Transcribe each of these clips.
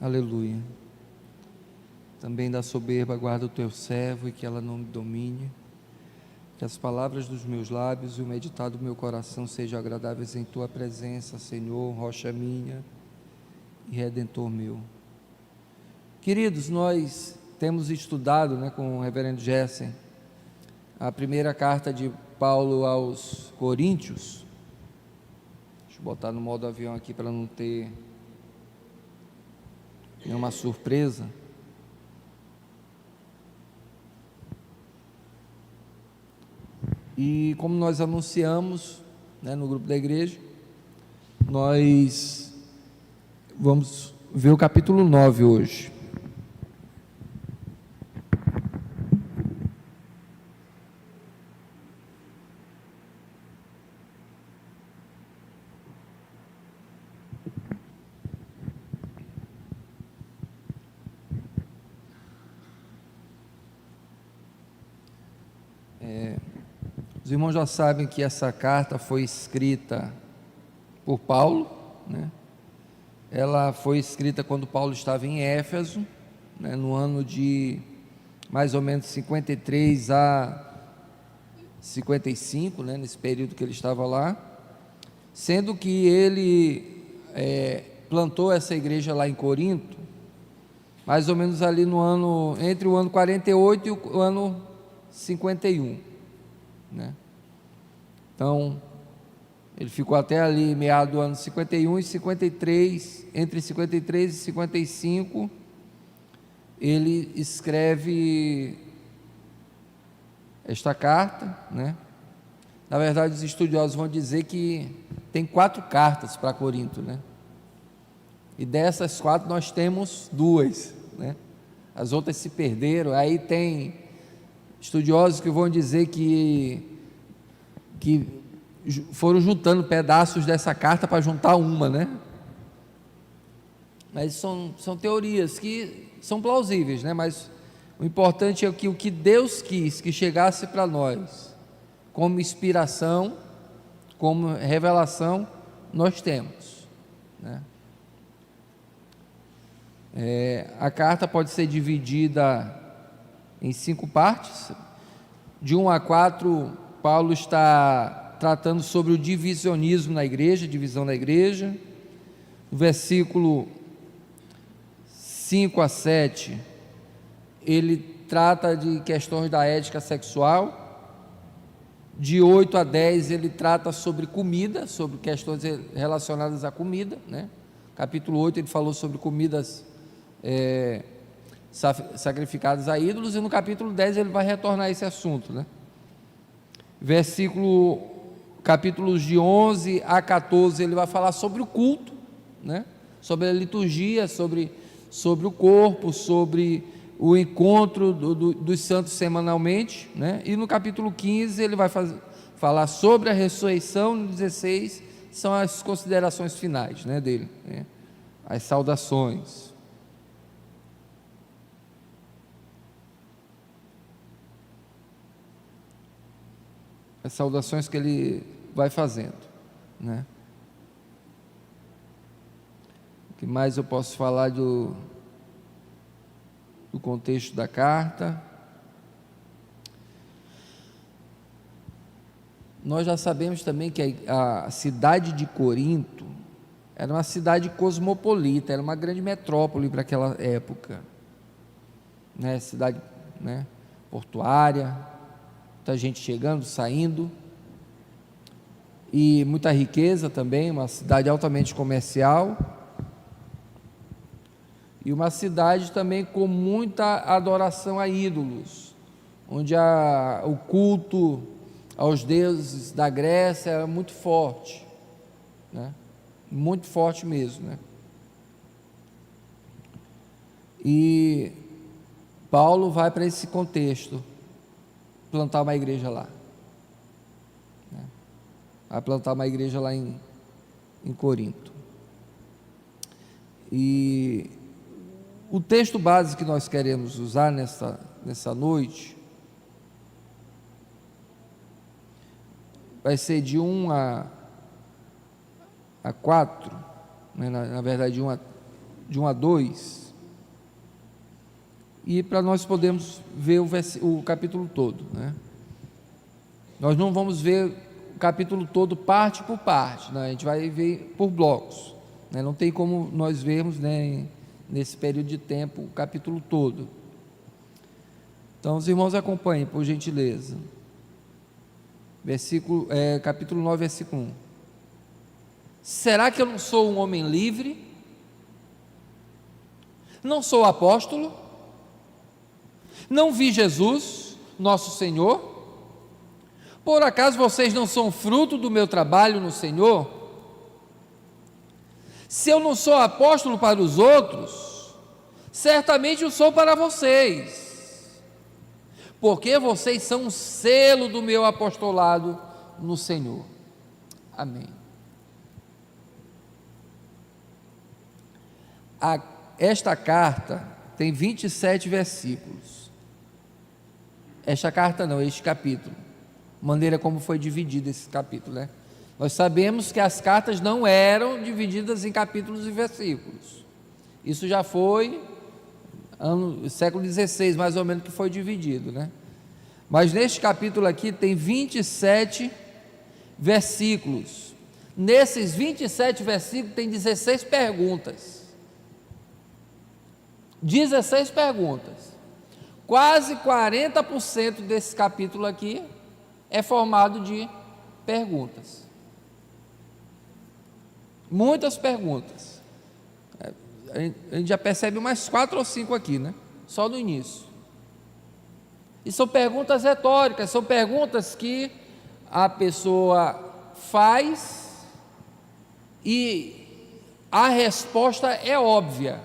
Aleluia. Também da soberba guarda o teu servo e que ela não me domine. Que as palavras dos meus lábios e o meditado do meu coração sejam agradáveis em tua presença, Senhor, rocha minha e redentor meu. Queridos, nós temos estudado, com o reverendo Jessen, a primeira carta de Paulo aos Coríntios. Deixa eu botar no modo avião aqui para não ter nenhuma surpresa. E como nós anunciamos, no grupo da igreja, nós vamos ver o capítulo 9 hoje. Os irmãos já sabem que essa carta foi escrita por Paulo, Ela foi escrita quando Paulo estava em Éfeso, no ano de mais ou menos 53 a 55, nesse período que ele estava lá, sendo que ele plantou essa igreja lá em Corinto, mais ou menos ali no ano, entre o ano 48 e o ano 51, Então, ele ficou até ali, meado do ano 51 e 53, entre 53 e 55, ele escreve esta carta, Na verdade, os estudiosos vão dizer que tem 4 cartas para Corinto, E dessas 4 nós temos 2, As outras se perderam. Aí tem estudiosos que vão dizer que foram juntando pedaços dessa carta para juntar uma, Mas são teorias que são plausíveis, Mas o importante é que o que Deus quis que chegasse para nós, como inspiração, como revelação, nós temos, A carta pode ser dividida em 5 partes. De 1 a 4, Paulo está tratando sobre o divisionismo na igreja, divisão da igreja. No versículo 5 a 7, ele trata de questões da ética sexual. De 8 a 10, ele trata sobre comida, sobre questões relacionadas à comida, Capítulo 8, ele falou sobre comidas sacrificadas a ídolos, e no capítulo 10 ele vai retornar a esse assunto, Capítulos de 11 a 14, ele vai falar sobre o culto, sobre a liturgia, sobre o corpo, sobre o encontro dos santos semanalmente, E no capítulo 15 ele vai falar sobre a ressurreição. No 16 são as considerações finais, dele, as saudações. As saudações que ele vai fazendo, O que mais eu posso falar do contexto da carta? Nós já sabemos também que a cidade de Corinto era uma cidade cosmopolita, era uma grande metrópole para aquela época, cidade, portuária, muita gente chegando, saindo, e muita riqueza também, uma cidade altamente comercial, e uma cidade também com muita adoração a ídolos, onde o culto aos deuses da Grécia era muito forte, muito forte mesmo, E Paulo vai para esse contexto, plantar uma igreja lá, vai plantar uma igreja lá em Corinto. E o texto base que nós queremos usar nessa noite vai ser de 1 a 4, na verdade de 1 de 1 a 2, e para nós podermos ver o capítulo todo, né? Nós não vamos ver o capítulo todo parte por parte, né? A gente vai ver por blocos, né? Não tem como nós vermos, né, nesse período de tempo o capítulo todo. Então os irmãos acompanhem, por gentileza. Capítulo 9, versículo 1. Será que eu não sou um homem livre? Não sou apóstolo? Não vi Jesus, nosso Senhor? Por acaso vocês não são fruto do meu trabalho no Senhor? Se eu não sou apóstolo para os outros, certamente eu sou para vocês, porque vocês são um selo do meu apostolado no Senhor. Amém. Esta carta tem 27 versículos. Este capítulo. Maneira como foi dividido esse capítulo, né? Nós sabemos que as cartas não eram divididas em capítulos e versículos. Isso já foi século XVI, mais ou menos, que foi dividido, né? Mas neste capítulo aqui tem 27 versículos. Nesses 27 versículos tem 16 perguntas. 16 perguntas. Quase 40% desse capítulo aqui é formado de perguntas. Muitas perguntas. A gente já percebe mais 4 ou 5 aqui, né? Só no início. E são perguntas retóricas, são perguntas que a pessoa faz e a resposta é óbvia.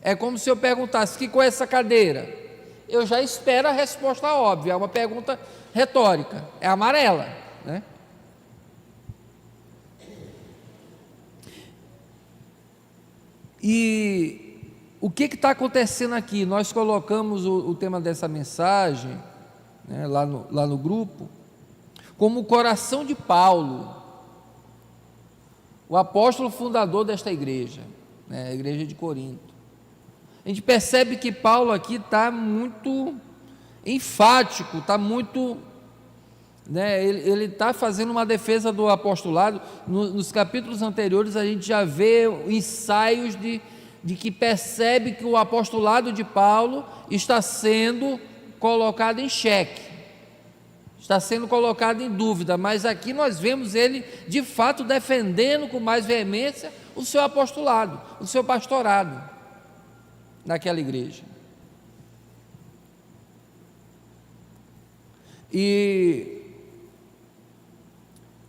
É como se eu perguntasse: que cor é essa cadeira? Eu já espero a resposta óbvia. É uma pergunta retórica, é amarela, né? E o que está acontecendo aqui? Nós colocamos o tema dessa mensagem, né, lá no grupo, como o coração de Paulo, o apóstolo fundador desta igreja, né, a igreja de Corinto. A gente percebe que Paulo aqui está muito enfático, está muito, né, ele está fazendo uma defesa do apostolado. Nos capítulos anteriores a gente já vê ensaios de que percebe que o apostolado de Paulo está sendo colocado em xeque, está sendo colocado em dúvida, mas aqui nós vemos ele de fato defendendo com mais veemência o seu apostolado, o seu pastorado naquela igreja. E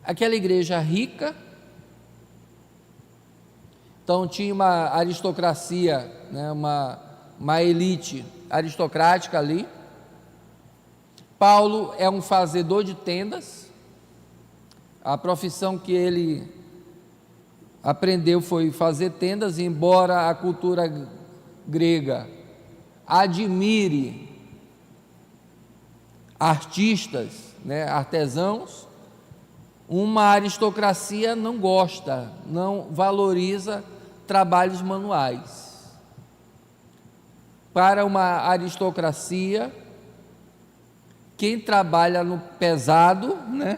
aquela igreja rica, então tinha uma aristocracia, né, uma elite aristocrática ali. Paulo é um fazedor de tendas, a profissão que ele aprendeu foi fazer tendas, embora a cultura grega admire artistas, né, artesãos, uma aristocracia não gosta, não valoriza trabalhos manuais. Para uma aristocracia, quem trabalha no pesado, né,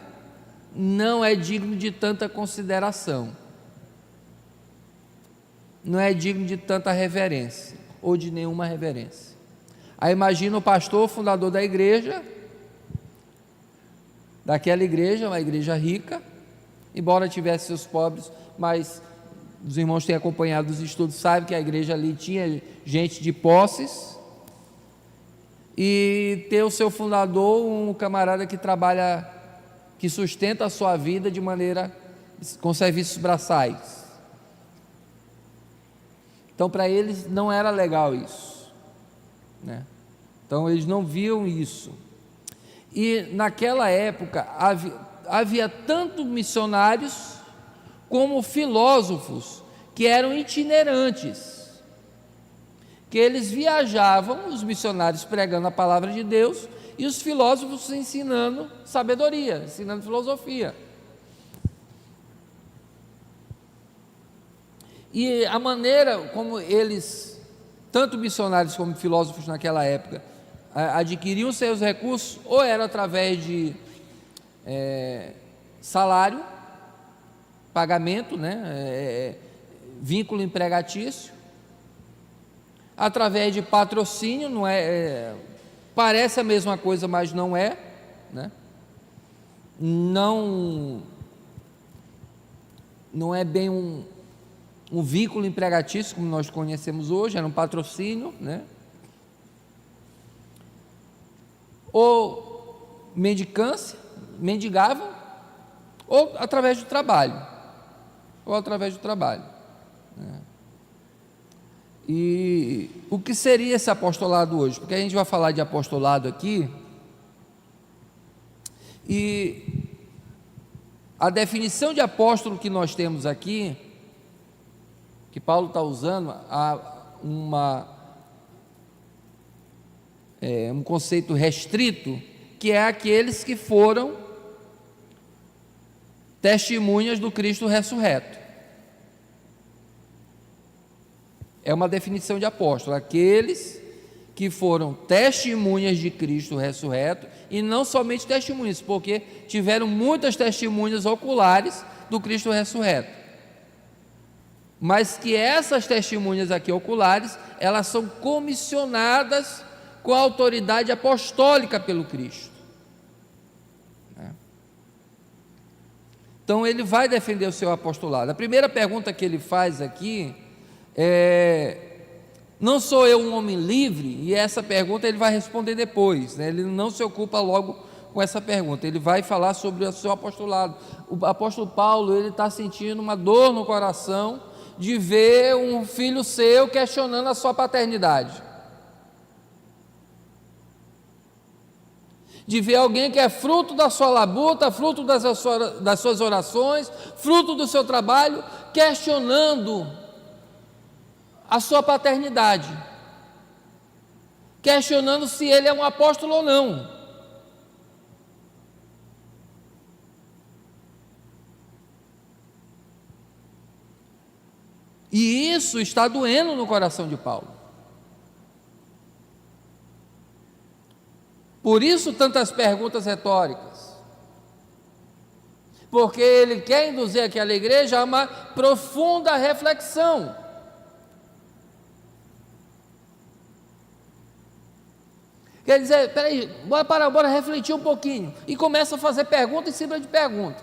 não é digno de tanta consideração, não é digno de tanta reverência, ou de nenhuma reverência. Aí imagina o pastor, fundador da igreja, daquela igreja, uma igreja rica, embora tivesse seus pobres, mas os irmãos têm acompanhado os estudos, sabem que a igreja ali tinha gente de posses, e ter o seu fundador, um camarada que trabalha, que sustenta a sua vida de maneira, com serviços braçais. Então para eles não era legal isso, né? Então eles não viam isso. E naquela época havia tanto missionários como filósofos que eram itinerantes, que eles viajavam, os missionários pregando a palavra de Deus e os filósofos ensinando sabedoria, ensinando filosofia. E a maneira como eles, tanto missionários como filósofos naquela época, adquiriam seus recursos, ou era através de salário, pagamento, né, vínculo empregatício, através de patrocínio, não parece a mesma coisa, mas não é, né? Não é bem um vínculo empregatício como nós conhecemos hoje, era um patrocínio, né? Ou mendicância, mendigavam, ou através do trabalho, né? E o que seria esse apostolado hoje? Porque a gente vai falar de apostolado aqui, e a definição de apóstolo que nós temos aqui, que Paulo está usando, um conceito restrito, que é aqueles que foram testemunhas do Cristo ressurreto. É uma definição de apóstolo, aqueles que foram testemunhas de Cristo ressurreto, e não somente testemunhas, porque tiveram muitas testemunhas oculares do Cristo ressurreto, mas que essas testemunhas aqui oculares, elas são comissionadas com a autoridade apostólica pelo Cristo. Então ele vai defender o seu apostolado. A primeira pergunta que ele faz aqui não sou eu um homem livre? E essa pergunta ele vai responder depois, né? Ele não se ocupa logo com essa pergunta, ele vai falar sobre o seu apostolado. O apóstolo Paulo, ele está sentindo uma dor no coração de ver um filho seu questionando a sua paternidade, de ver alguém que é fruto da sua labuta, fruto das suas orações, fruto do seu trabalho, questionando a sua paternidade, questionando se ele é um apóstolo ou não. E isso está doendo no coração de Paulo. Por isso tantas perguntas retóricas, porque ele quer induzir aquela igreja a uma profunda reflexão. Quer dizer, peraí, bora refletir um pouquinho, e começa a fazer pergunta em cima de pergunta.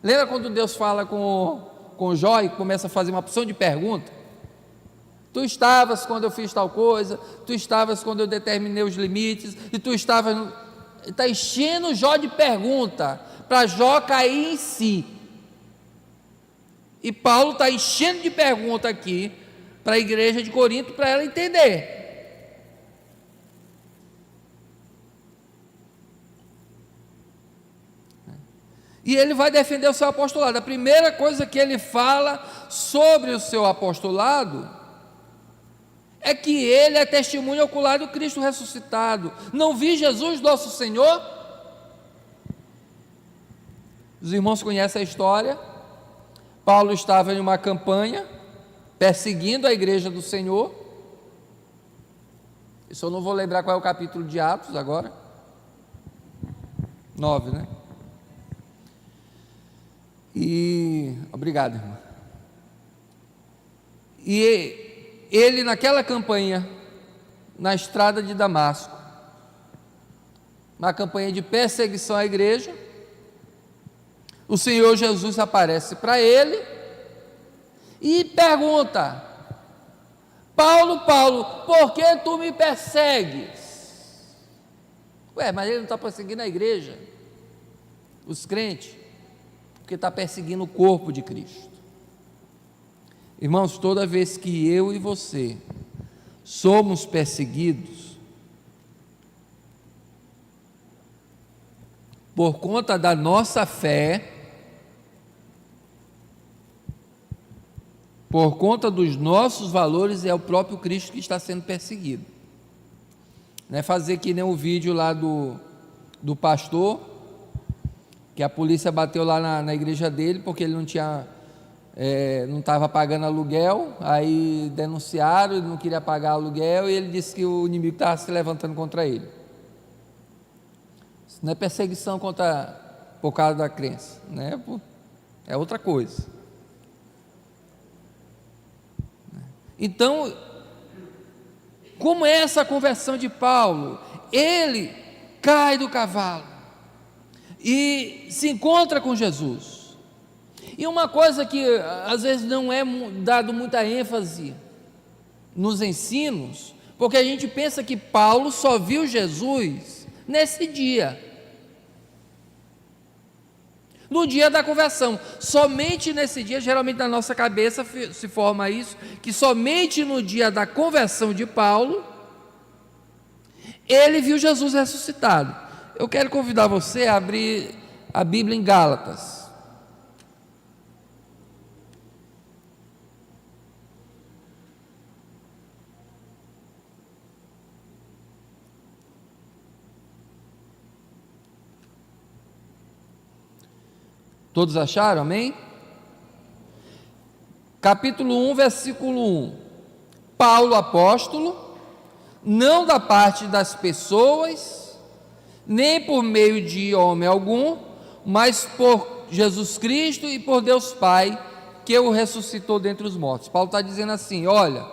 Lembra quando Deus fala com Jó e começa a fazer uma opção de pergunta? Tu estavas quando eu fiz tal coisa, tu estavas quando eu determinei os limites, e tu estavas... Está enchendo Jó de pergunta, para Jó cair em si. E Paulo está enchendo de pergunta aqui, para a igreja de Corinto, para ela entender. E ele vai defender o seu apostolado. A primeira coisa que ele fala sobre o seu apostolado é que ele é testemunho ocular do Cristo ressuscitado. Não vi Jesus nosso Senhor? Os irmãos conhecem a história. Paulo estava em uma campanha perseguindo a igreja do Senhor. Isso eu não vou lembrar qual é o capítulo de Atos agora. 9, né? Obrigado, irmã. E ele naquela campanha, na estrada de Damasco, na campanha de perseguição à igreja, o Senhor Jesus aparece para ele e pergunta: Paulo, Paulo, por que tu me persegues? Mas ele não está perseguindo a igreja, os crentes, porque está perseguindo o corpo de Cristo. Irmãos, toda vez que eu e você somos perseguidos por conta da nossa fé, por conta dos nossos valores, é o próprio Cristo que está sendo perseguido. Não é fazer que nem o vídeo lá do pastor, que a polícia bateu lá na igreja dele, porque ele não tinha não estava pagando aluguel, aí denunciaram, ele não queria pagar aluguel, e ele disse que o inimigo estava se levantando contra ele. Isso não é perseguição por causa da crença, né? É outra coisa. Então, como é essa conversão de Paulo? Ele cai do cavalo e se encontra com Jesus. E uma coisa que às vezes não é dado muita ênfase nos ensinos, porque a gente pensa que Paulo só viu Jesus nesse dia, no dia da conversão. Somente nesse dia, geralmente na nossa cabeça se forma isso, que somente no dia da conversão de Paulo, ele viu Jesus ressuscitado. Eu quero convidar você a abrir a Bíblia em Gálatas. Todos acharam? Amém? Capítulo 1, versículo 1. Paulo, apóstolo, não da parte das pessoas, nem por meio de homem algum, mas por Jesus Cristo e por Deus Pai, que o ressuscitou dentre os mortos. Paulo está dizendo assim, olha,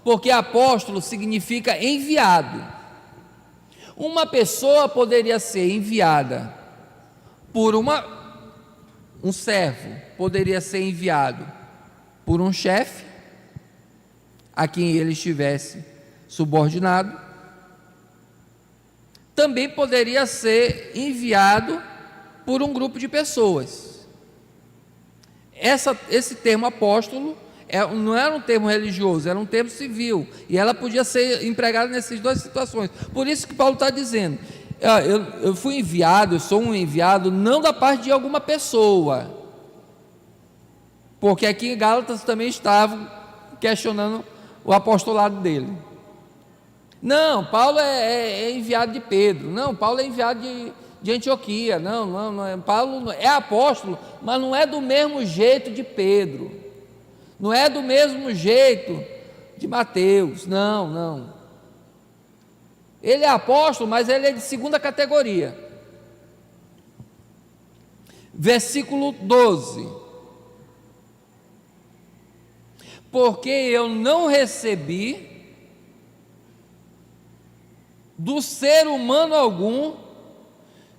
porque apóstolo significa enviado. Uma pessoa poderia ser enviada por um servo, poderia ser enviado por um chefe, a quem ele estivesse subordinado. Também poderia ser enviado por um grupo de pessoas. Esse termo apóstolo não era um termo religioso, era um termo civil, e ela podia ser empregada nessas duas situações. Por isso que Paulo está dizendo, eu fui enviado, eu sou um enviado não da parte de alguma pessoa, porque aqui em Gálatas também estavam questionando o apostolado dele. Não, Paulo é enviado de Pedro. Não, Paulo é enviado de Antioquia. Não, Paulo é apóstolo, mas não é do mesmo jeito de Pedro, não é do mesmo jeito de Mateus. Não. Ele é apóstolo, mas ele é de segunda categoria. Versículo 12. Porque eu não recebi do ser humano algum,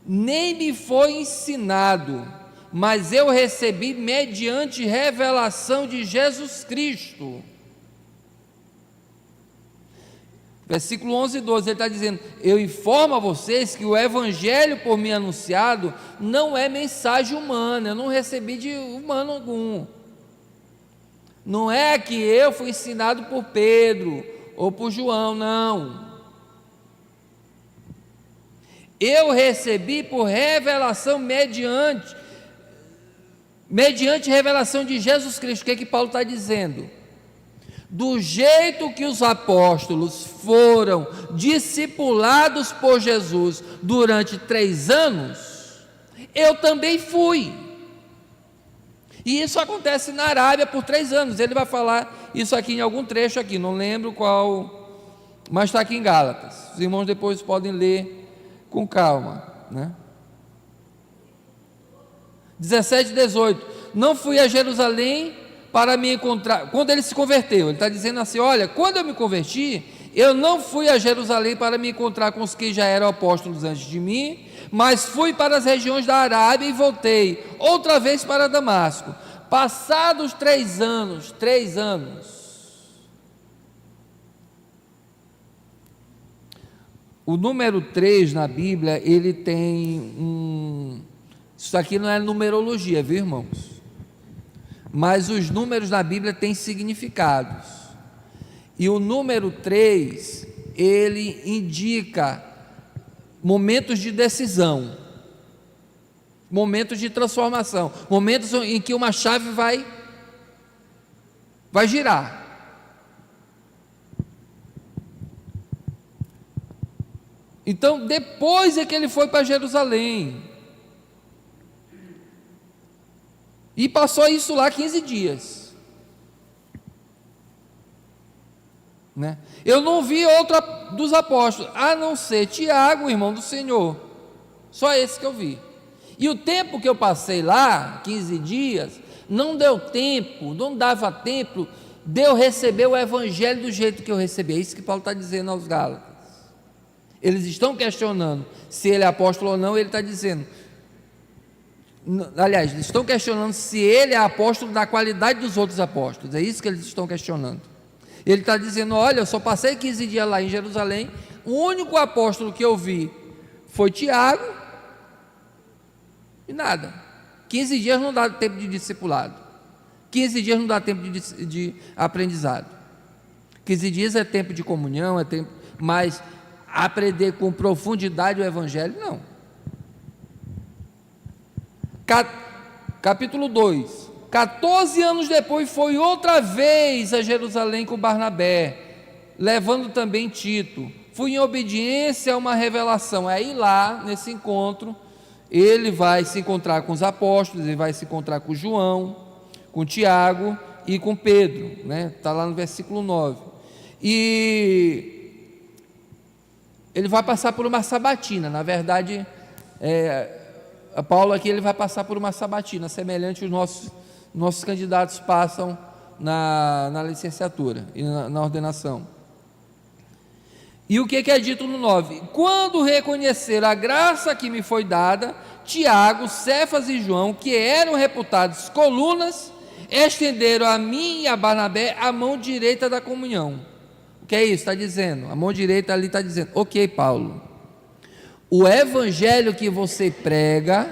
nem me foi ensinado, mas eu recebi mediante revelação de Jesus Cristo. Versículo 11 e 12, ele está dizendo, eu informo a vocês que o evangelho por mim anunciado não é mensagem humana, eu não recebi de humano algum. Não é que eu fui ensinado por Pedro ou por João, não. Eu recebi por revelação mediante revelação de Jesus Cristo. O que Paulo está dizendo? Do jeito que os apóstolos foram discipulados por Jesus durante 3 anos, eu também fui. E isso acontece na Arábia por 3 anos. Ele vai falar isso aqui em algum trecho aqui, não lembro qual, mas está aqui em Gálatas. Os irmãos depois podem ler com calma, né? 17 e 18. Não fui a Jerusalém para me encontrar. Quando ele se converteu, ele está dizendo assim: olha, quando eu me converti, eu não fui a Jerusalém para me encontrar com os que já eram apóstolos antes de mim, mas fui para as regiões da Arábia e voltei outra vez para Damasco. Passados 3 anos, o número 3 na Bíblia, ele tem isso aqui não é numerologia, viu, irmãos? Mas os números na Bíblia têm significados. E o número 3, ele indica momentos de decisão, momentos de transformação, momentos em que uma chave vai girar. Então, depois é que ele foi para Jerusalém. E passou isso lá 15 dias. Né? Eu não vi outra dos apóstolos, a não ser Tiago, irmão do Senhor. Só esse que eu vi. E o tempo que eu passei lá, 15 dias, não deu tempo, não dava tempo de eu receber o evangelho do jeito que eu recebi. É isso que Paulo está dizendo aos Gálatas. Eles estão questionando se ele é apóstolo ou não. Ele está dizendo, aliás, eles estão questionando se ele é apóstolo da qualidade dos outros apóstolos. É isso que eles estão questionando. Ele está dizendo, olha, eu só passei 15 dias lá em Jerusalém, o único apóstolo que eu vi foi Tiago, e nada. 15 dias não dá tempo de discipulado, 15 dias não dá tempo de aprendizado, 15 dias é tempo de comunhão, é tempo, mas aprender com profundidade o evangelho, não. Capítulo 2, 14 anos depois foi outra vez a Jerusalém com Barnabé, levando também Tito. Fui em obediência a uma revelação. Aí lá, nesse encontro, ele vai se encontrar com os apóstolos, ele vai se encontrar com João, com Tiago e com Pedro, né? Está lá no versículo 9. E ele vai passar por uma sabatina. Na verdade, a Paulo aqui ele vai passar por uma sabatina, semelhante aos nossos candidatos passam na licenciatura e na ordenação. E o que é dito no 9? Quando reconhecer a graça que me foi dada, Tiago, Cefas e João, que eram reputados colunas, estenderam a mim e a Barnabé a mão direita da comunhão. O que é isso? Está dizendo, a mão direita ali está dizendo, ok, Paulo, o evangelho que você prega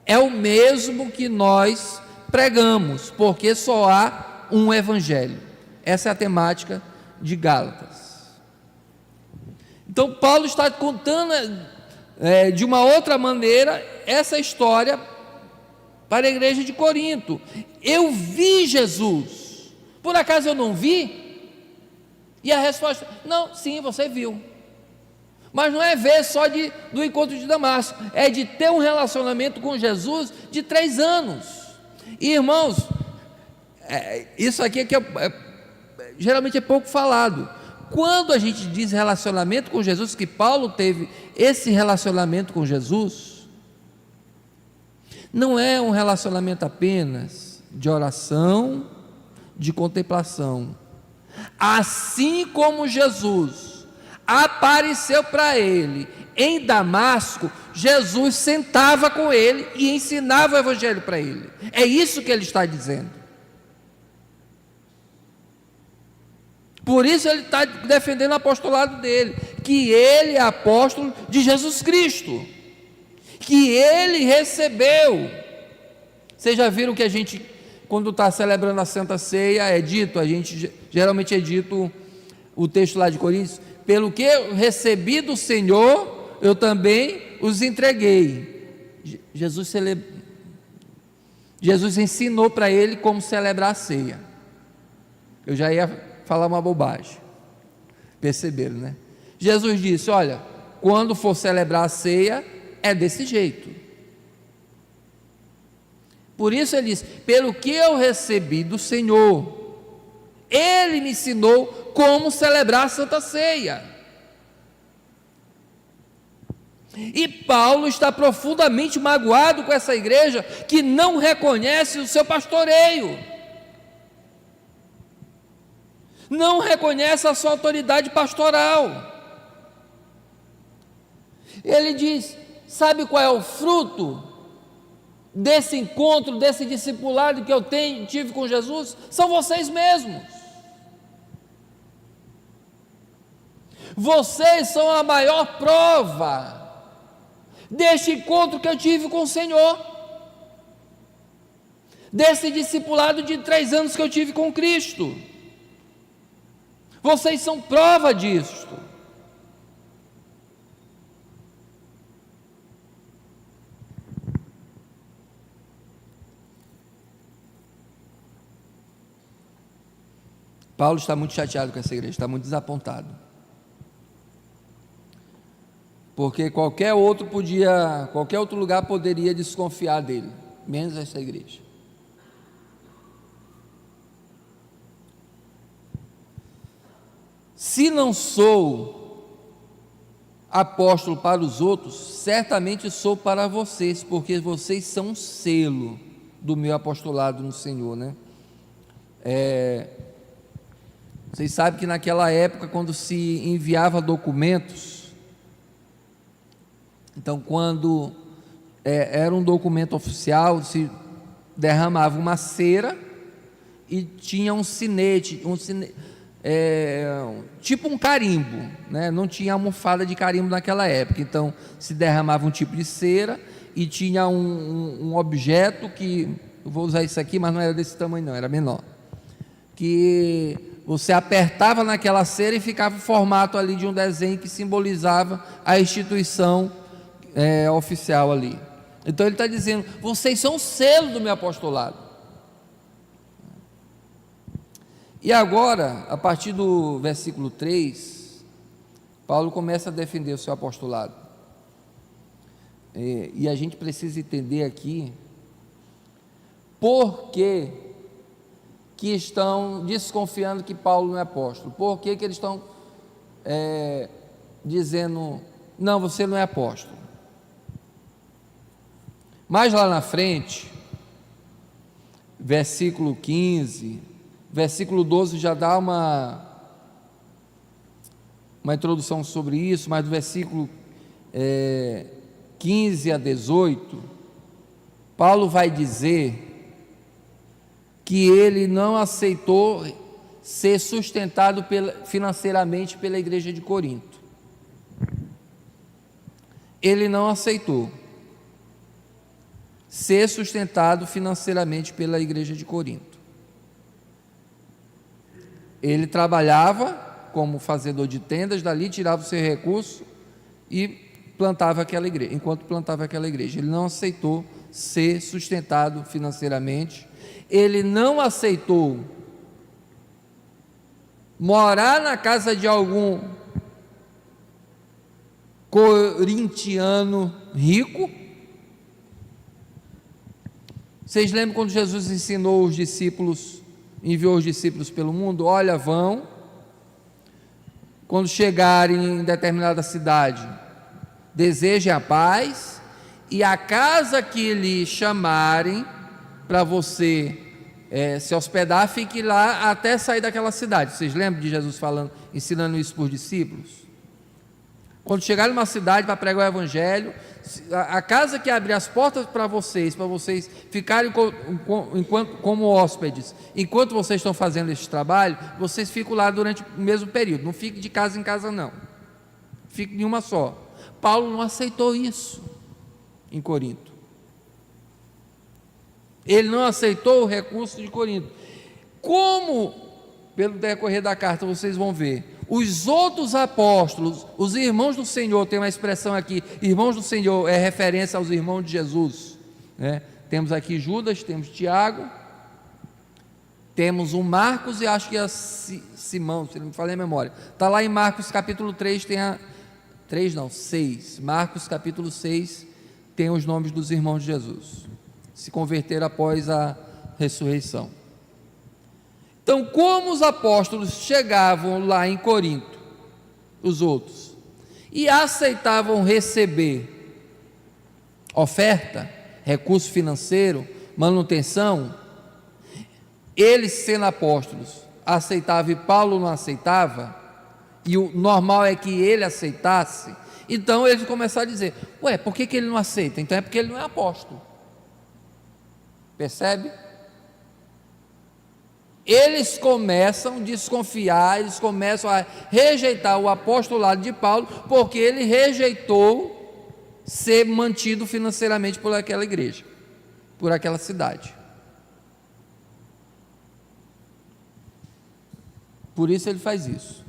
é o mesmo que nós pregamos, porque só há um evangelho. Essa é a temática de Gálatas. Então Paulo está contando de uma outra maneira essa história para a igreja de Corinto. Eu vi Jesus, por acaso eu não vi? E a resposta, não, sim, você viu. Mas não é ver só do encontro de Damasco, é de ter um relacionamento com Jesus de 3 anos. E, irmãos, isso aqui geralmente é pouco falado. Quando a gente diz relacionamento com Jesus, que Paulo teve esse relacionamento com Jesus, não é um relacionamento apenas de oração, de contemplação. Assim como Jesus apareceu para ele em Damasco, Jesus sentava com ele e ensinava o evangelho para ele. É isso que ele está dizendo. Por isso ele está defendendo o apostolado dele, que ele é apóstolo de Jesus Cristo, que ele recebeu. Vocês já viram que a gente, quando está celebrando a Santa Ceia, geralmente é dito o texto lá de Coríntios, pelo que eu recebi do Senhor, eu também os entreguei. Jesus ensinou para ele como celebrar a ceia. Eu já ia falar uma bobagem, perceberam, né? Jesus disse, olha, quando for celebrar a ceia, é desse jeito. Por isso ele diz, pelo que eu recebi do Senhor, ele me ensinou como celebrar a Santa Ceia. E Paulo está profundamente magoado com essa igreja que não reconhece o seu pastoreio, não reconhece a sua autoridade pastoral. Ele diz, sabe qual é o fruto desse encontro, desse discipulado que eu tive com Jesus? São vocês mesmos. Vocês são a maior prova deste encontro que eu tive com o Senhor, desse discipulado de 3 anos que eu tive com Cristo. Vocês são prova disto. Paulo está muito chateado com essa igreja, está muito desapontado, porque qualquer outro lugar poderia desconfiar dele, menos essa igreja. Se não sou apóstolo para os outros, certamente sou para vocês, porque vocês são um selo do meu apostolado no Senhor, né? Vocês sabem que naquela época, quando se enviava documentos, então quando era um documento oficial, se derramava uma cera e tinha um sinete, tipo um carimbo, né? Não tinha almofada de carimbo naquela época, então se derramava um tipo de cera e tinha um objeto que, eu vou usar isso aqui, mas não era desse tamanho não, era menor, que você apertava naquela cera e ficava o formato ali de um desenho que simbolizava a instituição oficial ali. Então ele está dizendo, vocês são o selo do meu apostolado. E agora, a partir do versículo 3, Paulo começa a defender o seu apostolado. E a gente precisa entender aqui por que estão desconfiando que Paulo não é apóstolo. Por que eles estão dizendo, não, você não é apóstolo. Mais lá na frente, versículo 15, versículo 12 já dá uma introdução sobre isso, mas do versículo 15 a 18, Paulo vai dizer que ele não aceitou ser sustentado financeiramente pela igreja de Corinto. Ele não aceitou ser sustentado financeiramente pela igreja de Corinto. Ele trabalhava como fazedor de tendas, dali tirava o seu recurso e plantava aquela igreja. Enquanto plantava aquela igreja, ele não aceitou ser sustentado financeiramente. Ele não aceitou morar na casa de algum corintiano rico. Vocês lembram quando Jesus ensinou os discípulos, enviou os discípulos pelo mundo? Olha, vão, quando chegarem em determinada cidade, desejem a paz, e a casa que lhe chamarem para você se hospedar, fique lá até sair daquela cidade. Vocês lembram de Jesus falando, ensinando isso para os discípulos? Quando chegarem numa cidade para pregar o evangelho, a casa que abrir as portas para vocês ficarem como hóspedes, enquanto vocês estão fazendo esse trabalho, vocês ficam lá durante o mesmo período. Não fique de casa em casa não, fique em uma só. Paulo não aceitou isso em Corinto. Ele não aceitou o recurso de Corinto. Como, pelo decorrer da carta, vocês vão ver, os outros apóstolos, os irmãos do Senhor, tem uma expressão aqui, irmãos do Senhor, é referência aos irmãos de Jesus, né? Temos aqui Judas, temos Tiago, temos um Marcos e acho que é Simão, se não me falei a memória, está lá em Marcos capítulo 3, 6, Marcos capítulo 6, tem os nomes dos irmãos de Jesus, se converteram após a ressurreição. Então, como os apóstolos chegavam lá em Corinto, os outros, e aceitavam receber oferta, recurso financeiro, manutenção, eles sendo apóstolos, aceitavam e Paulo não aceitava, e o normal é que ele aceitasse, então eles começaram a dizer, ué, por que ele não aceita? Então é porque ele não é apóstolo. Percebe? Eles começam a desconfiar, eles começam a rejeitar o apostolado de Paulo, porque ele rejeitou ser mantido financeiramente por aquela igreja, por aquela cidade. Por isso ele faz isso.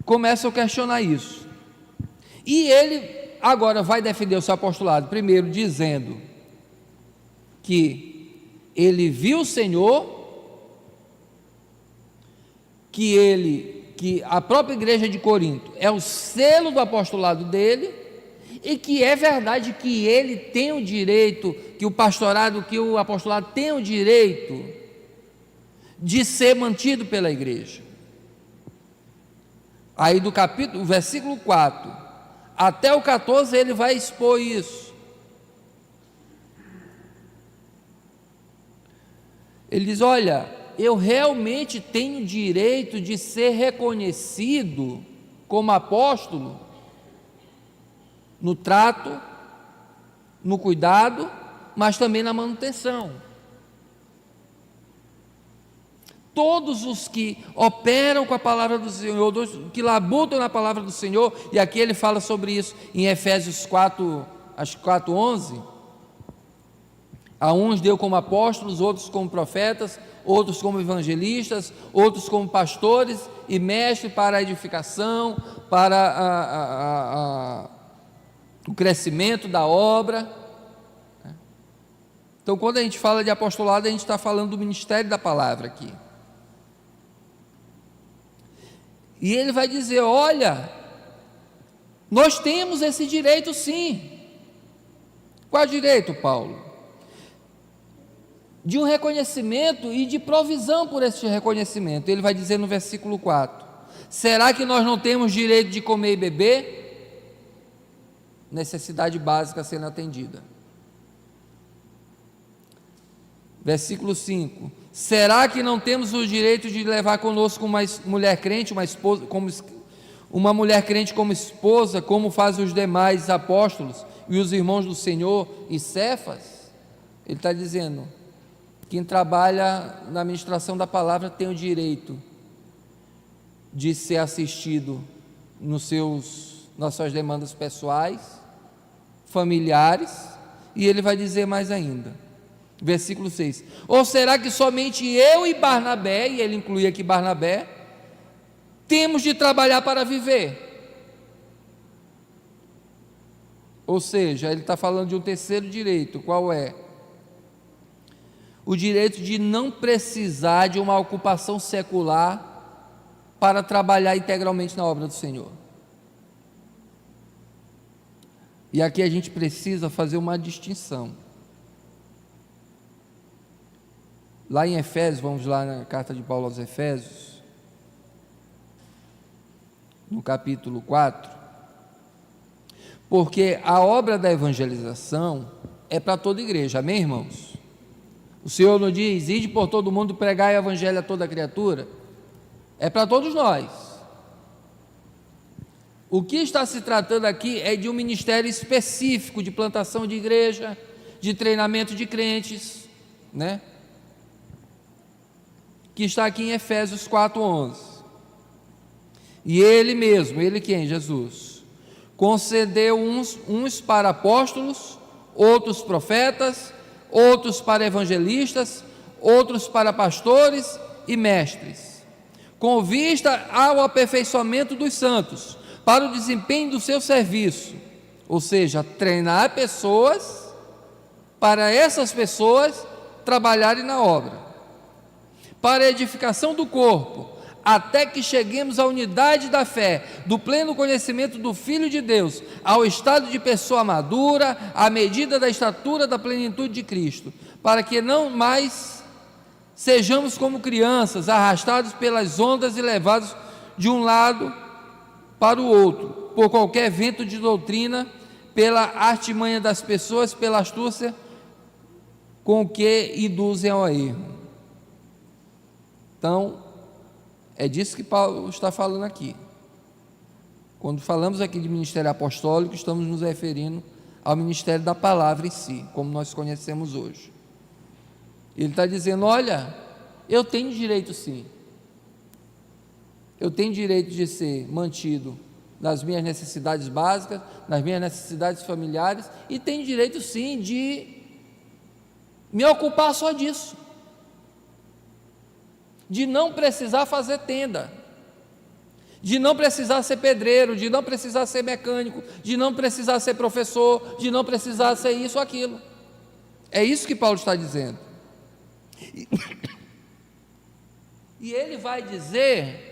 Começam a questionar isso. E ele agora vai defender o seu apostolado, primeiro dizendo que ele viu o Senhor, que a própria igreja de Corinto é o selo do apostolado dele, e que é verdade que ele tem o direito, que o apostolado tem o direito de ser mantido pela igreja. Aí do versículo 4 até o 14 ele vai expor isso. Ele diz: olha, eu realmente tenho direito de ser reconhecido como apóstolo no trato, no cuidado, mas também na manutenção. Todos os que operam com a palavra do Senhor, que labutam na palavra do Senhor, e aqui ele fala sobre isso em Efésios 4, acho que 4:11, a uns deu como apóstolos, outros como profetas, outros como evangelistas, outros como pastores e mestres para a edificação, para o crescimento da obra. Então, quando a gente fala de apostolado, a gente está falando do ministério da palavra aqui. E ele vai dizer: olha, nós temos esse direito sim. Qual direito, Paulo? De um reconhecimento e de provisão por esse reconhecimento. Ele vai dizer no versículo 4: será que nós não temos direito de comer e beber? Necessidade básica sendo atendida. Versículo 5: será que não temos o direito de levar conosco uma mulher crente, uma mulher crente como esposa, como fazem os demais apóstolos e os irmãos do Senhor e Cefas? Ele está dizendo: quem trabalha na administração da palavra tem o direito de ser assistido nas suas demandas pessoais, familiares, e ele vai dizer mais ainda, versículo 6: ou será que somente eu e Barnabé, e ele inclui aqui Barnabé, temos de trabalhar para viver? Ou seja, ele está falando de um terceiro direito. Qual é? O direito de não precisar de uma ocupação secular para trabalhar integralmente na obra do Senhor. E aqui a gente precisa fazer uma distinção. Lá em Efésios, vamos lá na carta de Paulo aos Efésios, no capítulo 4, porque a obra da evangelização é para toda a igreja, amém, irmãos? O Senhor não diz: ide por todo mundo pregar o evangelho a toda criatura? É para todos nós. O que está se tratando aqui é de um ministério específico de plantação de igreja, de treinamento de crentes, né? Que está aqui em Efésios 4:11. E ele mesmo, ele quem? Jesus, concedeu uns para apóstolos, outros profetas, outros para evangelistas, outros para pastores e mestres, com vista ao aperfeiçoamento dos santos, para o desempenho do seu serviço, ou seja, treinar pessoas, para essas pessoas trabalharem na obra, para a edificação do corpo, até que cheguemos à unidade da fé, do pleno conhecimento do Filho de Deus, ao estado de pessoa madura, à medida da estatura da plenitude de Cristo, para que não mais sejamos como crianças, arrastados pelas ondas e levados de um lado para o outro, por qualquer vento de doutrina, pela artimanha das pessoas, pela astúcia com que induzem ao erro. Então, é disso que Paulo está falando aqui. Quando falamos aqui de ministério apostólico, estamos nos referindo ao ministério da palavra em si, como nós conhecemos hoje. Ele está dizendo: olha, eu tenho direito sim, eu tenho direito de ser mantido nas minhas necessidades básicas, nas minhas necessidades familiares, e tenho direito sim de me ocupar só disso, de não precisar fazer tenda, de não precisar ser pedreiro, de não precisar ser mecânico, de não precisar ser professor, de não precisar ser isso ou aquilo. É isso que Paulo está dizendo. E ele vai dizer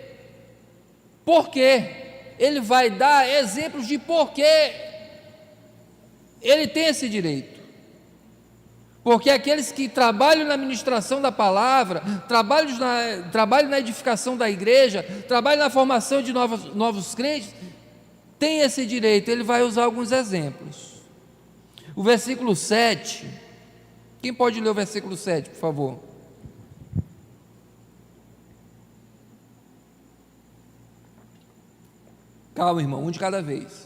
por quê. Ele vai dar exemplos de por que ele tem esse direito. Porque aqueles que trabalham na ministração da palavra, trabalham na edificação da igreja, trabalham na formação de novos crentes, têm esse direito. Ele vai usar alguns exemplos. O versículo 7, quem pode ler o versículo 7, por favor? Calma, irmão, um de cada vez.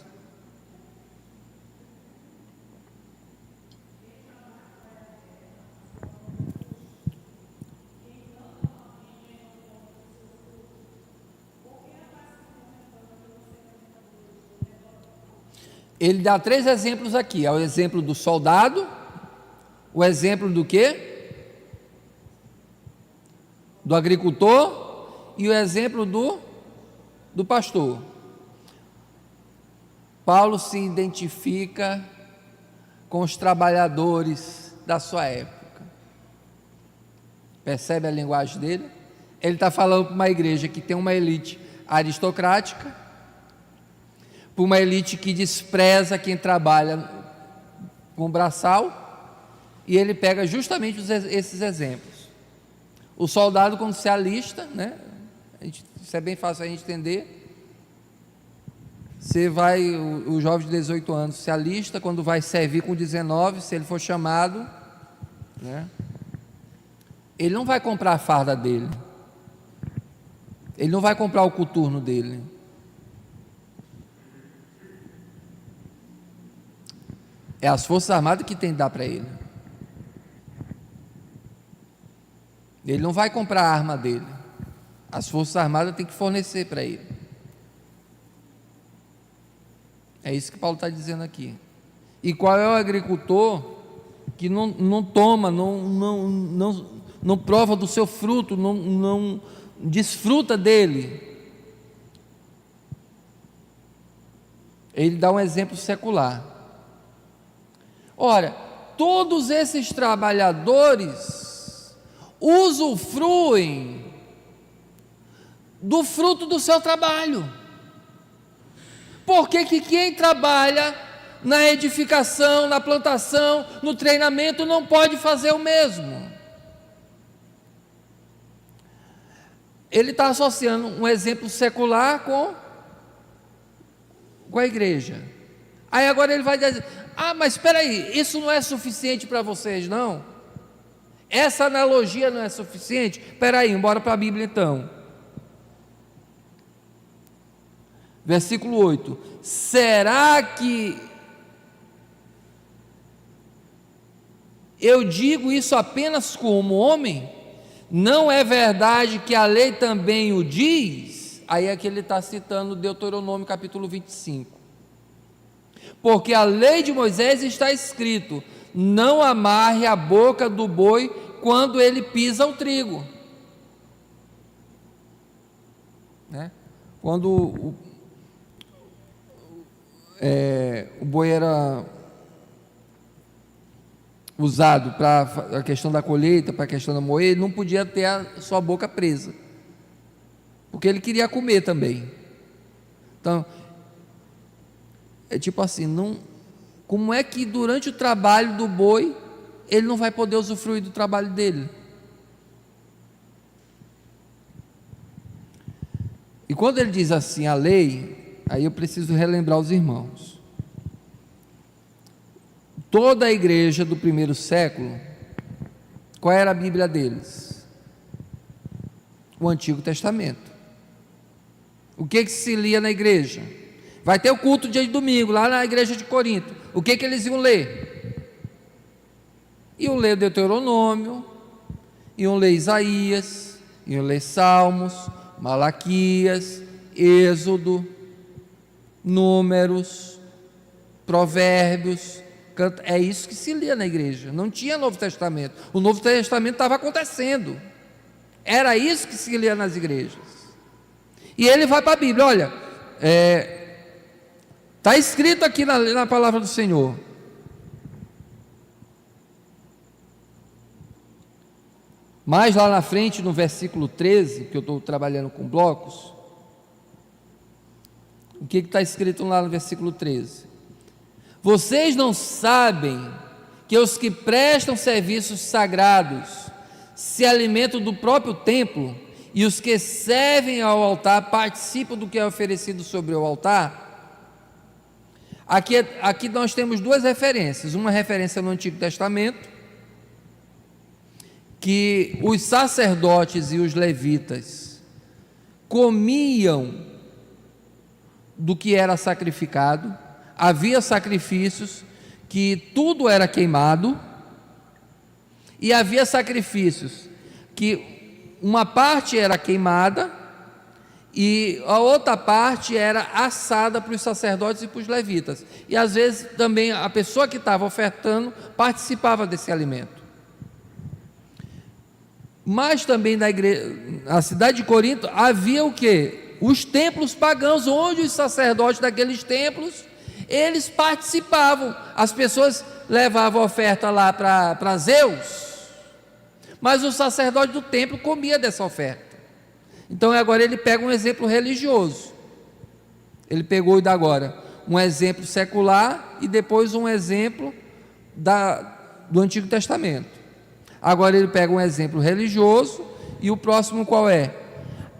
Ele dá 3 exemplos aqui, é o exemplo do soldado, o exemplo do quê? Do agricultor e o exemplo do pastor. Paulo se identifica com os trabalhadores da sua época. Percebe a linguagem dele? Ele está falando para uma igreja que tem uma elite aristocrática, para uma elite que despreza quem trabalha com braçal, e ele pega justamente esses exemplos. O soldado, quando se alista, né? Isso é bem fácil a gente entender. Você vai, o jovem de 18 anos se alista, quando vai servir com 19, se ele for chamado, né? Ele não vai comprar a farda dele, ele não vai comprar o coturno dele. É as Forças Armadas que tem que dar para ele. Ele não vai comprar a arma dele, as Forças Armadas têm que fornecer para ele. É isso que Paulo está dizendo aqui. E qual é o agricultor que não toma, não prova do seu fruto, não desfruta dele? Ele dá um exemplo secular. Ora, todos esses trabalhadores usufruem do fruto do seu trabalho. Porque que quem trabalha na edificação, na plantação, no treinamento, não pode fazer o mesmo? Ele está associando um exemplo secular com a igreja. Aí agora ele vai dizer: mas espera aí, isso não é suficiente para vocês, não? Essa analogia não é suficiente? Espera aí, bora para a Bíblia então. Versículo 8: será que eu digo isso apenas como homem? Não é verdade que a lei também o diz? Aí é que ele está citando Deuteronômio capítulo 25. Porque a lei de Moisés está escrito: não amarre a boca do boi quando ele pisa o trigo. Né? Quando o boi era usado para a questão da colheita, para a questão da moer, ele não podia ter a sua boca presa, porque ele queria comer também. Então, é tipo assim, como é que durante o trabalho do boi, ele não vai poder usufruir do trabalho dele? E quando ele diz assim, a lei, aí eu preciso relembrar os irmãos. Toda a igreja do primeiro século, qual era a Bíblia deles? O Antigo Testamento. O que se lia na igreja? Vai ter o culto dia de domingo, lá na igreja de Corinto. O que eles iam ler? Iam ler Deuteronômio, iam ler Isaías, iam ler Salmos, Malaquias, Êxodo, Números, Provérbios. É isso que se lia na igreja. Não tinha Novo Testamento. O Novo Testamento estava acontecendo. Era isso que se lia nas igrejas. E ele vai para a Bíblia. Olha, está escrito aqui na palavra do Senhor. Mais lá na frente, no versículo 13, que eu estou trabalhando com blocos, o que está escrito lá no versículo 13? Vocês não sabem que os que prestam serviços sagrados se alimentam do próprio templo e os que servem ao altar participam do que é oferecido sobre o altar? Aqui nós temos duas referências. Uma referência no Antigo Testamento, que os sacerdotes e os levitas comiam do que era sacrificado. Havia sacrifícios que tudo era queimado, e havia sacrifícios que uma parte era queimada e a outra parte era assada para os sacerdotes e para os levitas, e às vezes também a pessoa que estava ofertando participava desse alimento. Mas também na cidade de Corinto havia o que? Os templos pagãos, onde os sacerdotes daqueles templos, eles participavam. As pessoas levavam a oferta lá para Zeus, mas o sacerdote do templo comia dessa oferta. Então agora ele pega um exemplo religioso. Ele pegou agora um exemplo secular e depois um exemplo do Antigo Testamento. Agora ele pega um exemplo religioso, e o próximo qual é?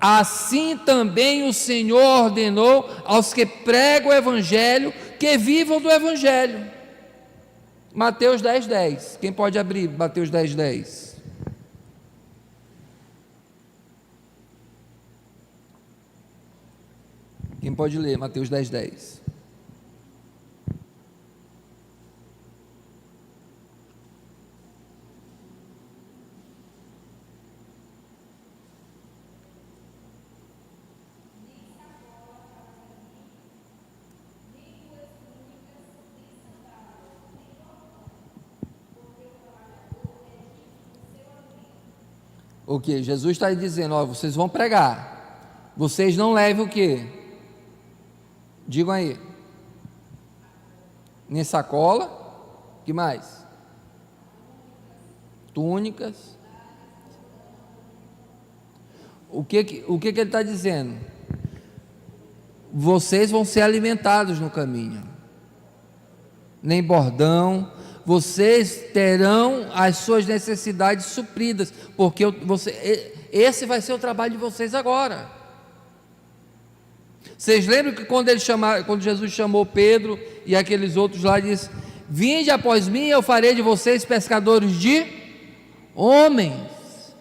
Assim também o Senhor ordenou aos que pregam o Evangelho que vivam do Evangelho. Mateus 10:10. Quem pode abrir Mateus 10:10? Quem pode ler Mateus 10:10? O que? Jesus está dizendo, ó, vocês vão pregar, vocês não levem o que? Digam aí. Nem sacola, que mais? Túnicas. O que ele está dizendo? Vocês vão ser alimentados no caminho. Nem bordão. Vocês terão as suas necessidades supridas, porque esse vai ser o trabalho de vocês agora. Vocês lembram que quando Jesus chamou Pedro e aqueles outros lá, ele disse: vinde após mim, eu farei de vocês pescadores de homens.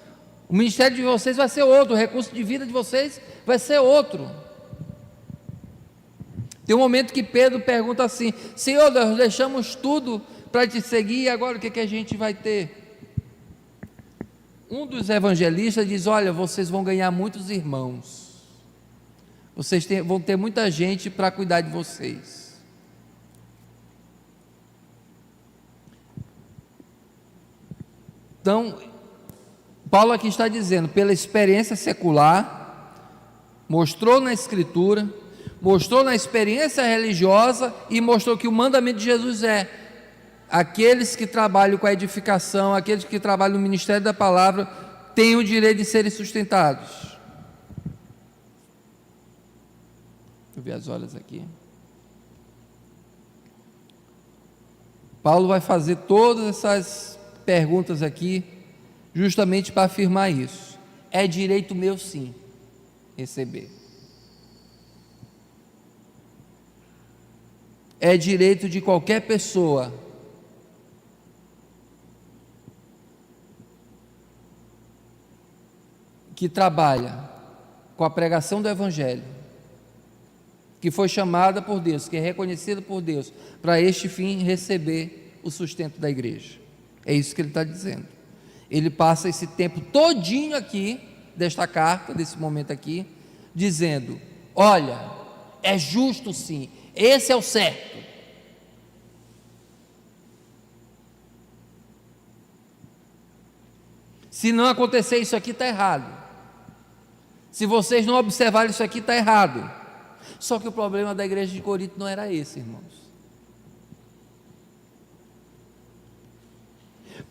O ministério de vocês vai ser outro, o recurso de vida de vocês vai ser outro. Tem um momento que Pedro pergunta assim: Senhor, nós deixamos tudo para te seguir, e agora o que a gente vai ter? Um dos evangelistas diz: olha, vocês vão ganhar muitos irmãos, vocês vão ter muita gente para cuidar de vocês. Então, Paulo aqui está dizendo, pela experiência secular, mostrou na Escritura, mostrou na experiência religiosa e mostrou que o mandamento de Jesus é: aqueles que trabalham com a edificação, aqueles que trabalham no ministério da palavra, têm o direito de serem sustentados. Deixa eu ver as horas aqui. Paulo vai fazer todas essas perguntas aqui, justamente para afirmar isso. É direito meu, sim, receber. É direito de qualquer pessoa que trabalha com a pregação do Evangelho, que foi chamada por Deus, que é reconhecida por Deus, para este fim receber o sustento da igreja. É isso que ele está dizendo. Ele passa esse tempo todinho aqui, desta carta, desse momento aqui, dizendo: olha, é justo sim, esse é o certo. Se não acontecer isso aqui, está errado. Se vocês não observarem isso aqui, está errado. Só que o problema da igreja de Corinto não era esse, irmãos.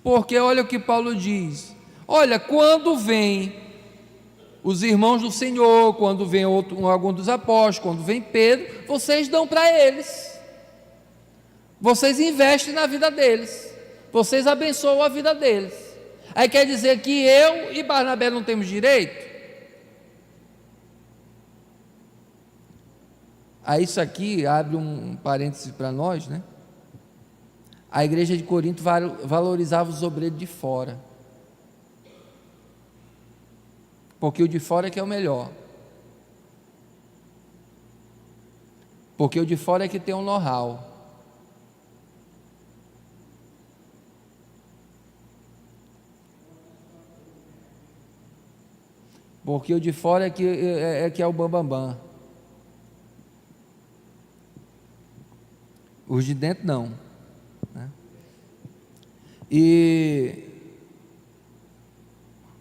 Porque olha o que Paulo diz: olha, quando vem os irmãos do Senhor, quando vem algum dos apóstolos, quando vem Pedro, vocês dão para eles, vocês investem na vida deles, vocês abençoam a vida deles. Aí quer dizer que eu e Barnabé não temos direito? Aí isso aqui abre um parêntese para nós, né? A igreja de Corinto valorizava os obreiros de fora, porque o de fora é que é o melhor, porque o de fora é que tem um know-how. Porque o de fora é que é o bambambam. Os de dentro não, né?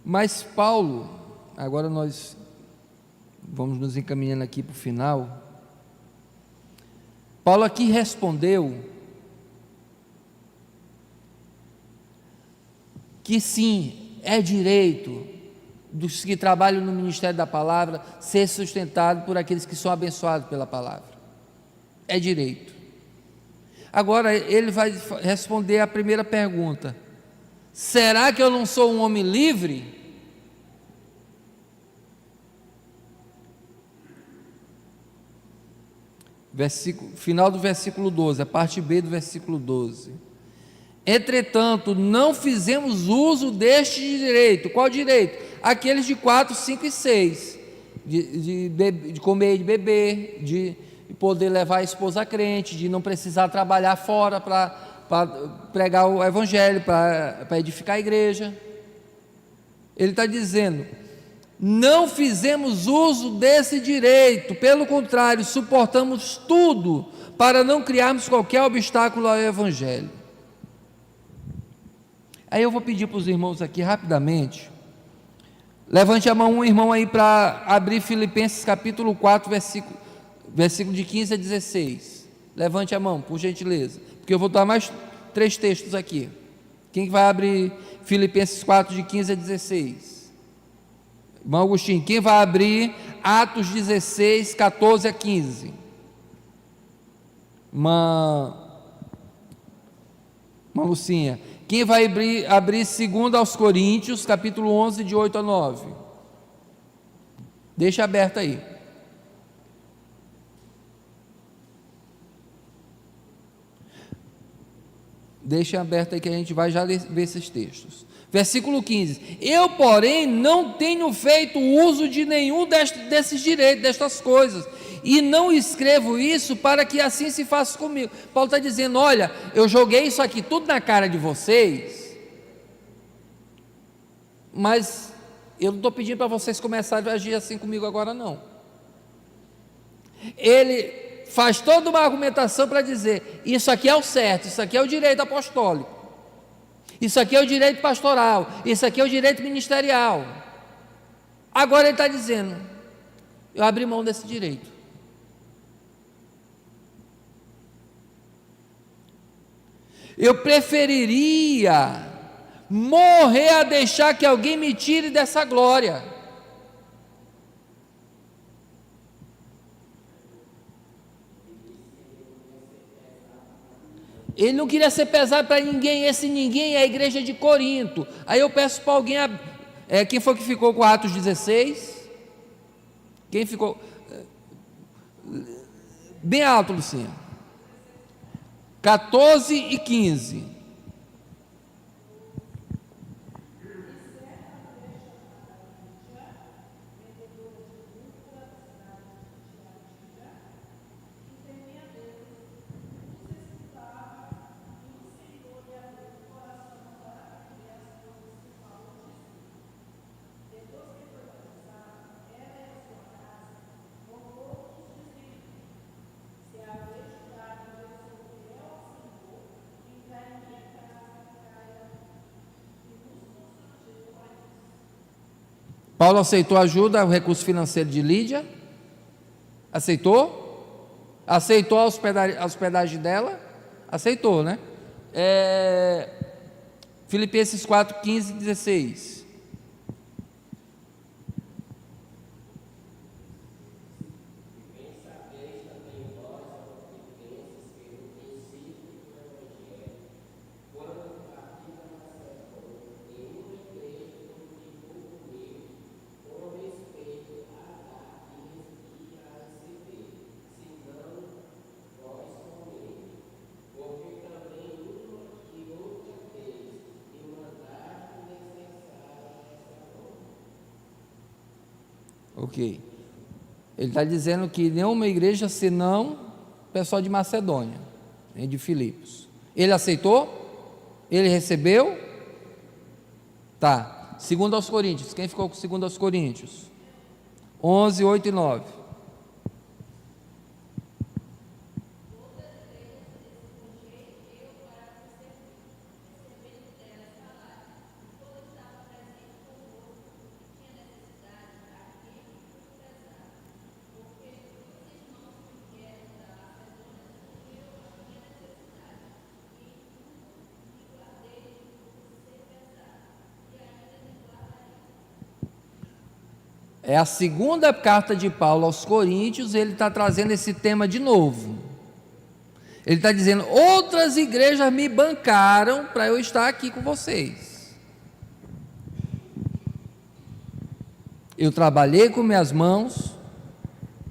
Mas Paulo, agora nós vamos nos encaminhando aqui para o final. Paulo aqui respondeu que sim, é direito dos que trabalham no ministério da palavra ser sustentado por aqueles que são abençoados pela palavra. É direito. Agora ele vai responder a primeira pergunta: será que eu não sou um homem livre? Final do versículo 12, a parte B do versículo 12. Entretanto, não fizemos uso deste direito. Qual direito? Aqueles de 4, 5 e 6, de comer e de beber, de poder levar a esposa crente, de não precisar trabalhar fora para pregar o evangelho, para edificar a igreja. Ele está dizendo: não fizemos uso desse direito, pelo contrário, suportamos tudo para não criarmos qualquer obstáculo ao evangelho. Aí eu vou pedir para os irmãos aqui rapidamente, levante a mão um irmão aí para abrir Filipenses capítulo 4, versículo de 15 a 16, levante a mão, por gentileza, porque eu vou dar mais 3 textos aqui. Quem vai abrir Filipenses 4, de 15 a 16? Irmão Agostinho. Quem vai abrir Atos 16, 14 a 15? Irmã Lucinha. Quem vai abrir 2 aos Coríntios, capítulo 11, de 8 a 9? Deixa aberto aí. Deixa aberto aí que a gente vai já ver esses textos. Versículo 15: eu, porém, não tenho feito uso de nenhum desses direitos, destas coisas, e não escrevo isso para que assim se faça comigo. Paulo está dizendo: olha, eu joguei isso aqui tudo na cara de vocês, mas eu não estou pedindo para vocês começarem a agir assim comigo agora não. Ele faz toda uma argumentação para dizer: isso aqui é o certo, isso aqui é o direito apostólico, isso aqui é o direito pastoral, isso aqui é o direito ministerial. Agora ele está dizendo: eu abri mão desse direito. Eu preferiria morrer a deixar que alguém me tire dessa glória. Ele não queria ser pesado para ninguém. Esse ninguém é a igreja de Corinto. Aí eu peço para alguém, quem foi que ficou com Atos 16? Quem ficou? Bem alto, Lucinha. 14 e 15. Paulo aceitou a ajuda, o recurso financeiro de Lídia? Aceitou? Aceitou a hospedagem dela? Aceitou, né? Filipenses 4, 15 e 16. Ok. Ele está dizendo que nenhuma igreja senão o pessoal de Macedônia, de Filipos. Ele aceitou? Ele recebeu? Tá. 2 aos Coríntios. Quem ficou com 2 aos Coríntios? 11, 8 e 9. É a segunda carta de Paulo aos Coríntios, ele está trazendo esse tema de novo. Ele está dizendo: outras igrejas me bancaram para eu estar aqui com vocês. Eu trabalhei com minhas mãos,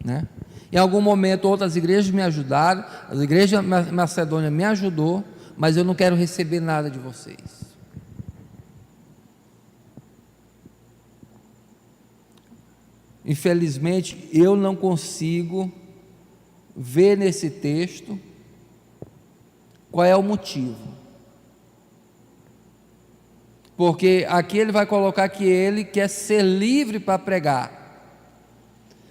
né? Em algum momento outras igrejas me ajudaram, a igreja Macedônia me ajudou, mas eu não quero receber nada de vocês. Infelizmente, eu não consigo ver nesse texto qual é o motivo. Porque aqui ele vai colocar que ele quer ser livre para pregar.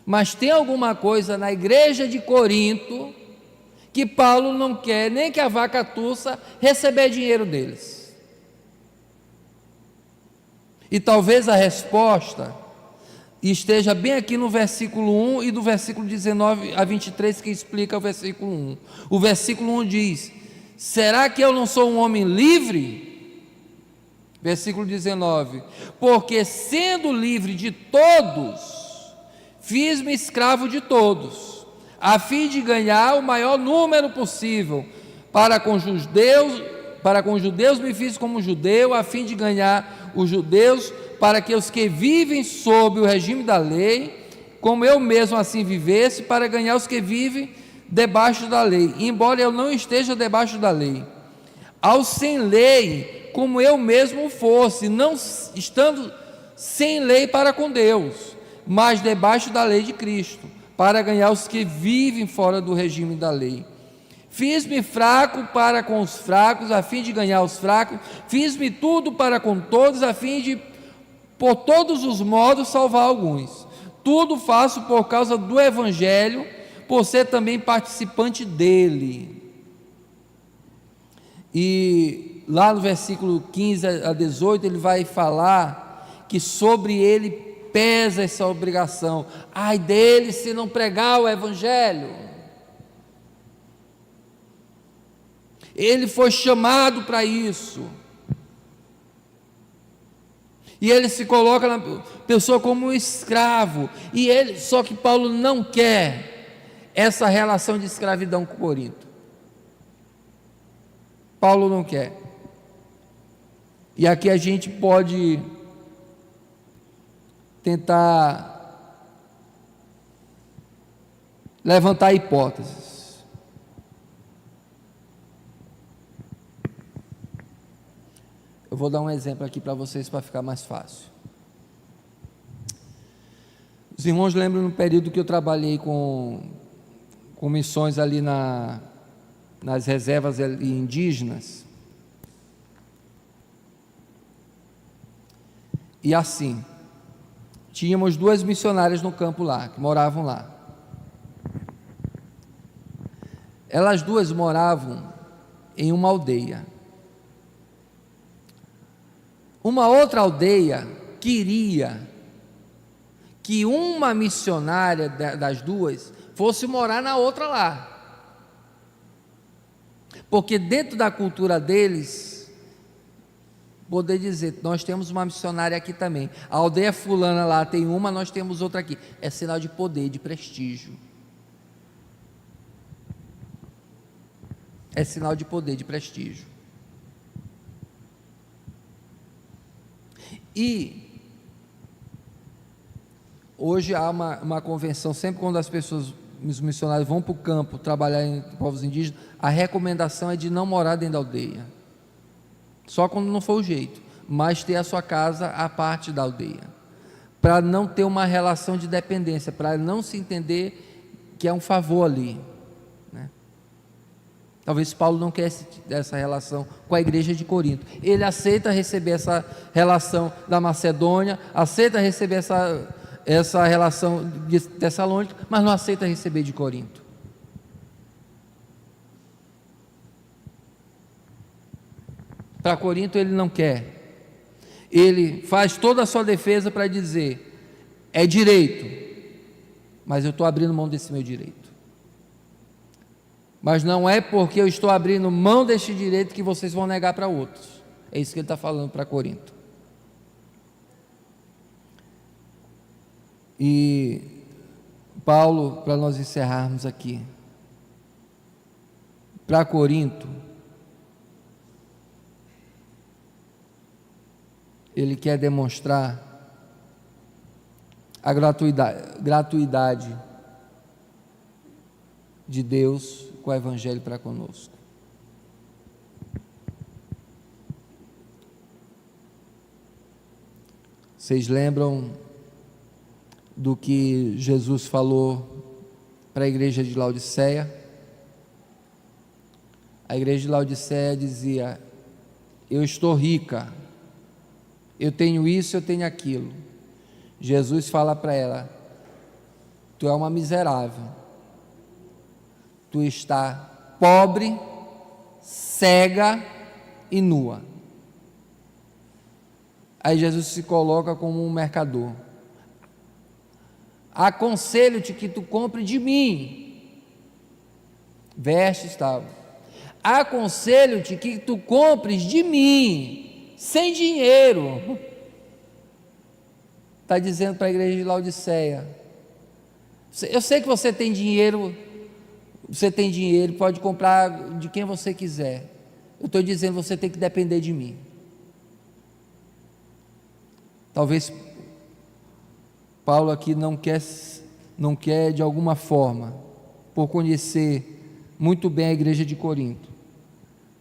Mas tem alguma coisa na igreja de Corinto que Paulo não quer nem que a vaca tussa receber dinheiro deles. E talvez a resposta esteja bem aqui no versículo 1 e do versículo 19 a 23, que explica o versículo 1. O versículo 1 diz: será que eu não sou um homem livre? Versículo 19: porque sendo livre de todos, fiz-me escravo de todos, a fim de ganhar o maior número possível. Para com os judeus me fiz como judeu, a fim de ganhar os judeus, para que os que vivem sob o regime da lei, como eu mesmo assim vivesse, para ganhar os que vivem debaixo da lei, embora eu não esteja debaixo da lei. Aos sem lei, como eu mesmo fosse, não estando sem lei para com Deus, mas debaixo da lei de Cristo, para ganhar os que vivem fora do regime da lei. Fiz-me fraco para com os fracos, a fim de ganhar os fracos. Fiz-me tudo para com todos, a fim de, por todos os modos, salvar alguns. Tudo faço por causa do Evangelho, por ser também participante dele. E lá no versículo 15 a 18, ele vai falar que sobre ele pesa essa obrigação. Ai dele se não pregar o Evangelho. Ele foi chamado para isso. E ele se coloca na pessoa como um escravo. Só que Paulo não quer essa relação de escravidão com Corinto. Paulo não quer. E aqui a gente pode tentar levantar hipóteses. Eu vou dar um exemplo aqui para vocês para ficar mais fácil. Os irmãos lembram no período que eu trabalhei com missões ali nas reservas indígenas? E assim, tínhamos 2 missionárias no campo lá, que moravam lá. Elas 2 moravam em uma aldeia. Uma outra aldeia queria que uma missionária das 2 fosse morar na outra lá, porque dentro da cultura deles, poder dizer, nós temos uma missionária aqui também, a aldeia fulana lá tem uma, nós temos outra aqui, é sinal de poder, de prestígio, é sinal de poder, de prestígio. E hoje há uma convenção, sempre quando as pessoas, os missionários vão para o campo trabalhar em povos indígenas, a recomendação é de não morar dentro da aldeia, só quando não for o jeito, mas ter a sua casa à parte da aldeia, para não ter uma relação de dependência, para não se entender que é um favor ali, né? Talvez Paulo não quer essa relação com a igreja de Corinto. Ele aceita receber essa relação da Macedônia, aceita receber essa relação de Tessalônica, mas não aceita receber de Corinto. Para Corinto ele não quer. Ele faz toda a sua defesa para dizer: é direito, mas eu estou abrindo mão desse meu direito. Mas não é porque eu estou abrindo mão deste direito que vocês vão negar para outros. É isso que ele está falando para Corinto. E Paulo, para nós encerrarmos aqui, para Corinto, ele quer demonstrar a gratuidade de Deus com o Evangelho para conosco. Vocês lembram do que Jesus falou para a igreja de Laodiceia? A igreja de Laodiceia dizia: eu estou rica, eu tenho isso, eu tenho aquilo. Jesus fala para ela: tu é uma miserável, tu está pobre, cega e nua. Aí Jesus se coloca como um mercador: aconselho-te que tu compre de mim vestes, tal. Aconselho-te que tu compres de mim sem dinheiro. Está dizendo para a igreja de Laodiceia: eu sei que você tem dinheiro, pode comprar de quem você quiser. Eu estou dizendo, você tem que depender de mim. Talvez Paulo aqui não quer de alguma forma, por conhecer muito bem a igreja de Corinto,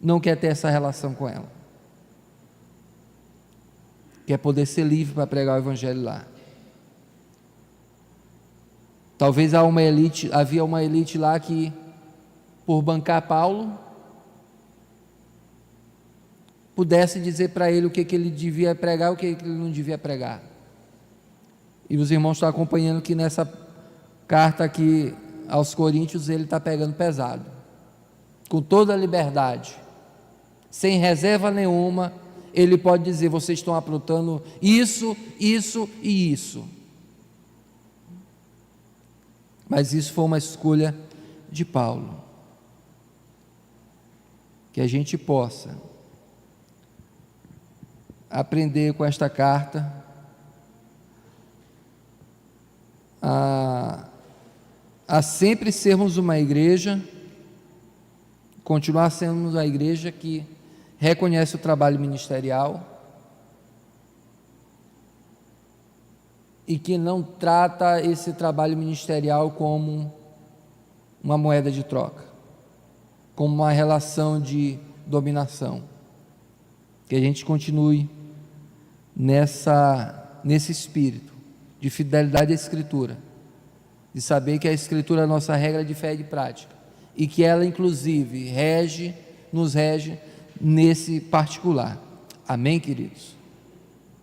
não quer ter essa relação com ela. Quer poder ser livre para pregar o evangelho lá. Talvez havia uma elite lá que, por bancar Paulo, pudesse dizer para ele o que ele devia pregar, o que ele não devia pregar. E os irmãos estão acompanhando que nessa carta aqui aos Coríntios ele está pegando pesado, com toda a liberdade, sem reserva nenhuma. Ele pode dizer: vocês estão aprontando isso, isso e isso. Mas isso foi uma escolha de Paulo. Que a gente possa aprender com esta carta a sempre sermos uma igreja, continuar sendo a igreja que reconhece o trabalho ministerial e que não trata esse trabalho ministerial como uma moeda de troca, como uma relação de dominação. Que a gente continue nesse espírito de fidelidade à Escritura, de saber que a Escritura é a nossa regra de fé e de prática, e que ela inclusive nos rege nesse particular. Amém, queridos?